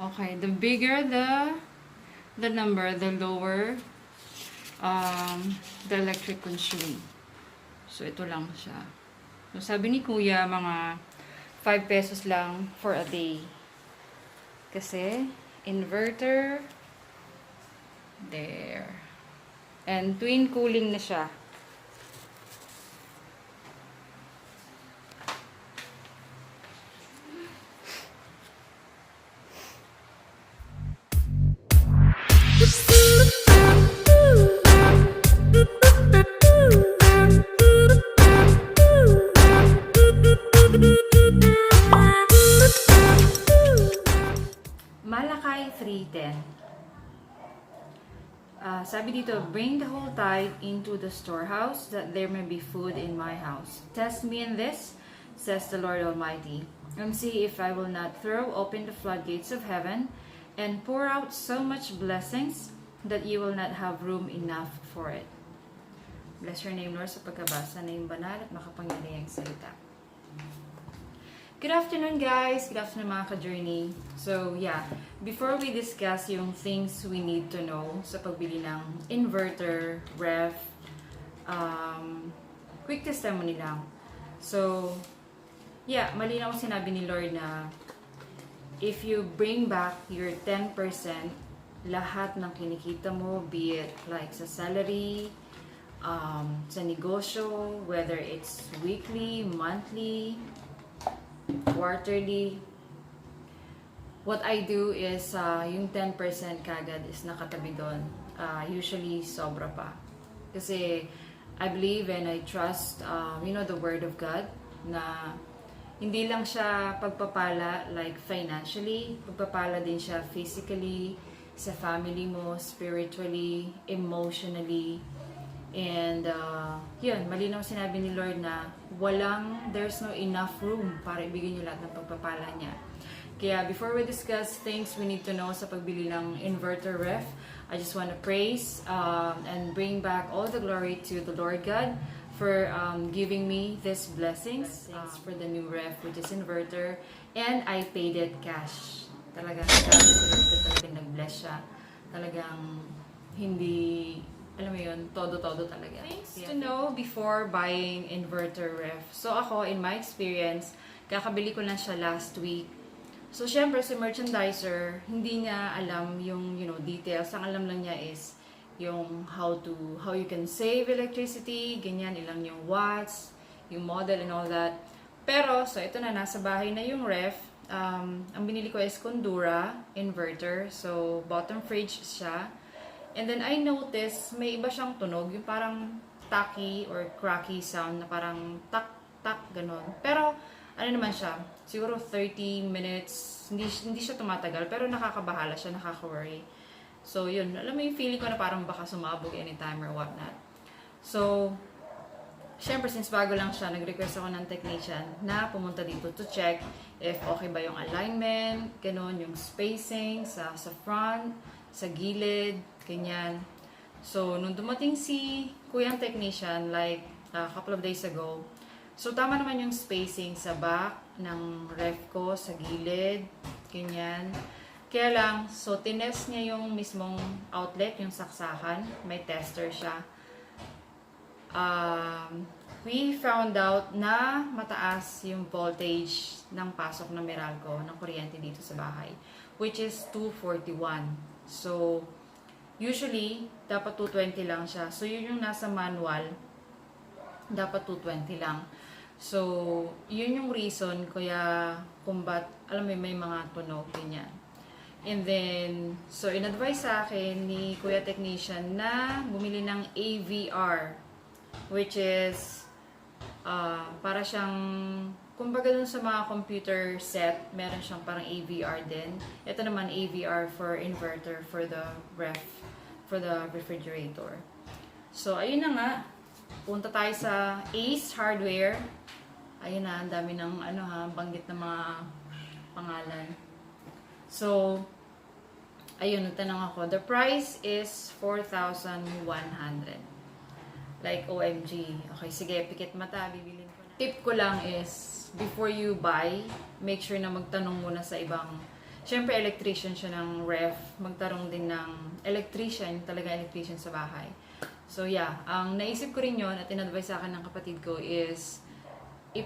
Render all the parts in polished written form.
Okay, the bigger the number, the lower the electric consume. So, ito lang siya. So, sabi ni Kuya, mga 5 pesos lang for a day. Kasi, inverter, there. And twin cooling na siya. Malakay 310. Sabi dito, bring the whole tithe into the storehouse, that there may be food in my house. Test me in this, says the Lord Almighty, and see if I will not throw open the floodgates of heaven and pour out so much blessings that you will not have room enough for it. Bless your name, Lord, sa pagkabasa na yung banal at makapangyarihang salita. Good afternoon, guys. Good afternoon, mga ka-journey. So, yeah. Before we discuss yung things we need to know sa pagbili ng inverter, ref, quick testimony lang. So, yeah, malinaw sinabi ni Lord na if you bring back your 10%, lahat ng kinikita mo, be it like sa salary, sa negosyo, whether it's weekly, monthly, quarterly, what I do is yung 10% kagad is nakatabi doon. Usually sobra pa. Kasi I believe and I trust the word of God na hindi lang siya pagpapala like financially, pagpapala din siya physically, sa family mo, spiritually, emotionally. And, yun, malinaw sinabi ni Lord na there's no enough room para ibigay niyo lahat ng pagpapala niya. Kaya, before we discuss things we need to know sa pagbili ng inverter ref, I just want to praise and bring back all the glory to the Lord God for giving me these blessings for the new ref, which is inverter, and I paid it cash. Talagang, talagang nag-bless siya. Talagang, hindi... alam mo yun, todo-todo talaga. Things to know before buying inverter ref. So ako, in my experience, kakabili ko lang siya last week. So syempre, si merchandiser, hindi niya alam yung, details. Ang alam lang niya is yung how you can save electricity, ganyan, ilang yung watts, yung model and all that. Pero, so ito na, nasa bahay na yung ref. Ang binili ko is Condura inverter. So, bottom fridge siya. And then I noticed, may iba siyang tunog, yung parang tacky or cracky sound na parang tak-tak, ganon. Pero, ano naman siya, siguro 30 minutes, hindi siya tumatagal, pero nakakabahala siya, nakaka-worry. So, yun, alam mo yung feeling ko na parang baka sumabog anytime or whatnot. So, syempre, since bago lang siya, nag-request ako ng technician na pumunta dito to check if okay ba yung alignment, ganon, yung spacing sa front, sa gilid, ganyan. So, nung dumating si kuyang technician, like a couple of days ago, so tama naman yung spacing sa back ng ref ko, sa gilid, ganyan. Kaya lang, so tinest niya yung mismong outlet, yung saksakan, may tester siya. We found out na mataas yung voltage ng pasok ng Meralco, ng kuryente dito sa bahay, which is 241. So, usually, dapat 220 lang siya. So, yun yung nasa manual, dapat 220 lang. So, yun yung reason kaya kung ba't, alam mo, may mga tunog, ganyan. And then, so, in-advise sa akin ni Kuya Technician na bumili ng AVR, which is, para siyang, kumbaga dun sa mga computer set, meron siyang parang AVR din. Ito naman AVR for inverter, for the ref, for the refrigerator. So, ayun na nga. Punta tayo sa Ace Hardware. Ayun na, ang dami ng banggit na mga pangalan. So, ayun, nagtanong ako. The price is 4,100. Like, OMG. Okay, sige, pikit mata, bibilin ko na. Tip ko lang is, before you buy, make sure na magtanong muna sa ibang syempre electrician siya ng ref, magtarong din ng electrician, talaga electrician sa bahay. So yeah, ang naisip ko rin yon at in-advise sa akin ng kapatid ko is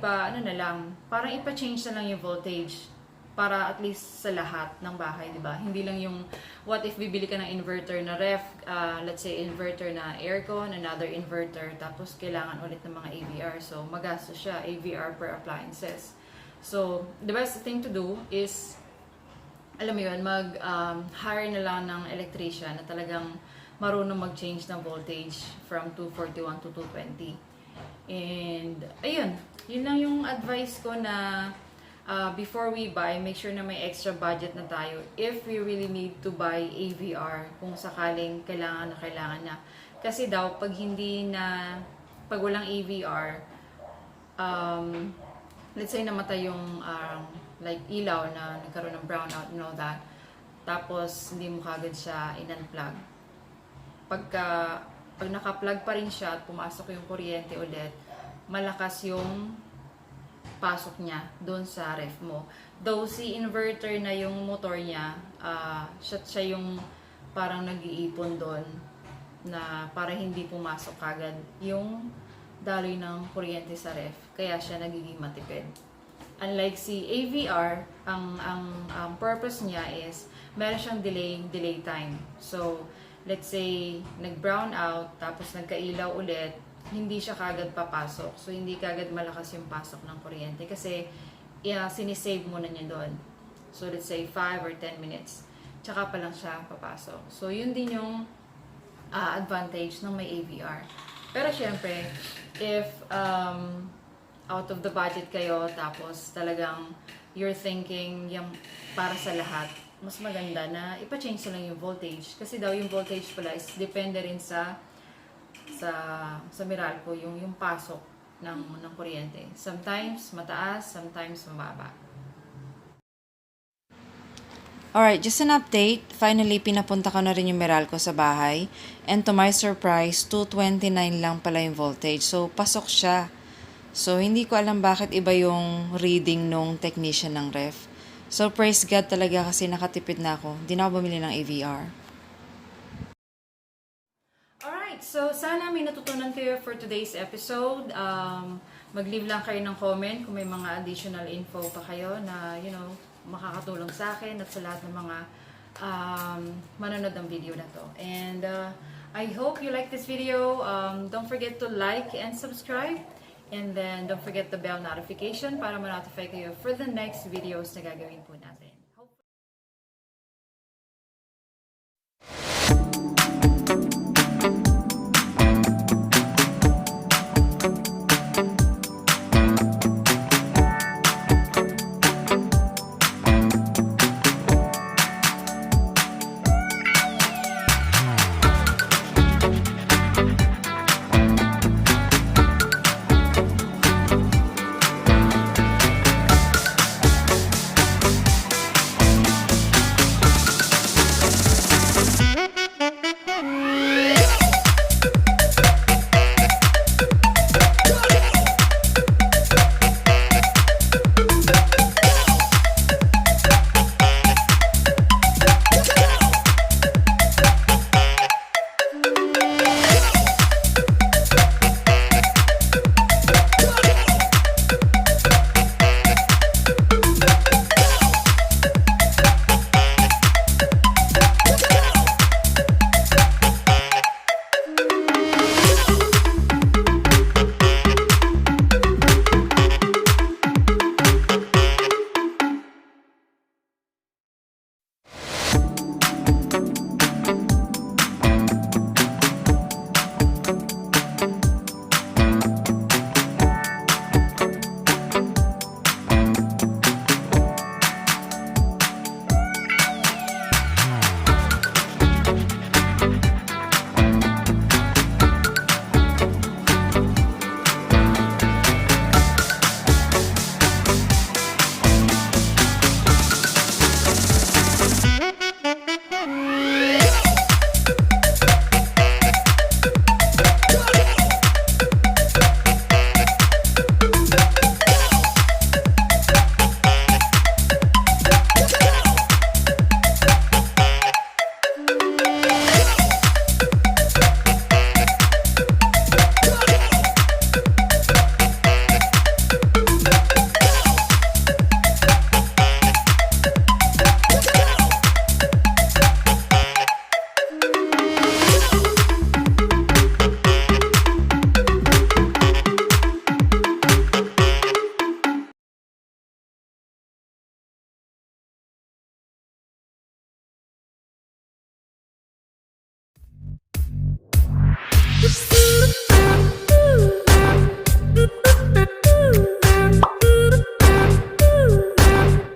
parang ipa-change na lang yung voltage para at least sa lahat ng bahay, di ba? Hindi lang yung what if bibili ka ng inverter na ref, let's say inverter na aircon, another inverter, tapos kailangan ulit ng mga AVR. So magastos siya, AVR per appliances. So the best thing to do is, alam mo yun, hire na lang ng electrician na talagang marunong mag-change ng voltage from 241 to 220. And ayun, yun lang yung advice ko na before we buy, make sure na may extra budget na tayo if we really need to buy AVR kung sakaling kailangan na. Kasi daw, pag walang AVR, let's say namatay yung like ilaw na nagkaroon ng brownout and all that, tapos hindi mo kagad siya in-unplug. Pag naka-plug pa rin siya at pumasok yung kuryente ulit, malakas yung pasok niya doon sa ref mo. Though si inverter na yung motor niya, siya yung parang nag-iipon doon na para hindi pumasok kagad yung daloy ng kuryente sa ref. Kaya siya nagiging matipid. Unlike si AVR, ang purpose niya is meron siyang delay time. So, let's say nag-brown out tapos nagkailaw ulit, hindi siya kagad papasok. So, hindi kagad malakas yung pasok ng kuryente kasi sinisave mo na niya doon. So, let's say 5 or 10 minutes. Tsaka pa lang siya papasok. So, yun din yung advantage ng may AVR. Pero, syempre, if out of the budget kayo, tapos talagang you're thinking yung para sa lahat, mas maganda na ipa-change na lang yung voltage. Kasi daw yung voltage pala is depende rin sa Meralco, yung pasok ng kuryente. Sometimes mataas, sometimes mababa. Alright, just an update. Finally, pinapunta ko na rin yung Meralco sa bahay. And to my surprise, 229 lang pala yung voltage. So, pasok siya. So, hindi ko alam bakit iba yung reading nung technician ng ref. So, praise God talaga kasi nakatipid na ako. Hindi na ako bumili ng AVR. Alright, so sana may natutunan kayo for today's episode. Mag-leave lang kayo ng comment kung may mga additional info pa kayo na, makakatulong sa akin at sa lahat ng mga manonood ng video na to. And I hope you like this video. Don't forget to like and subscribe. And then don't forget the bell notification para ma-notify kayo for the next videos na gagawin po natin.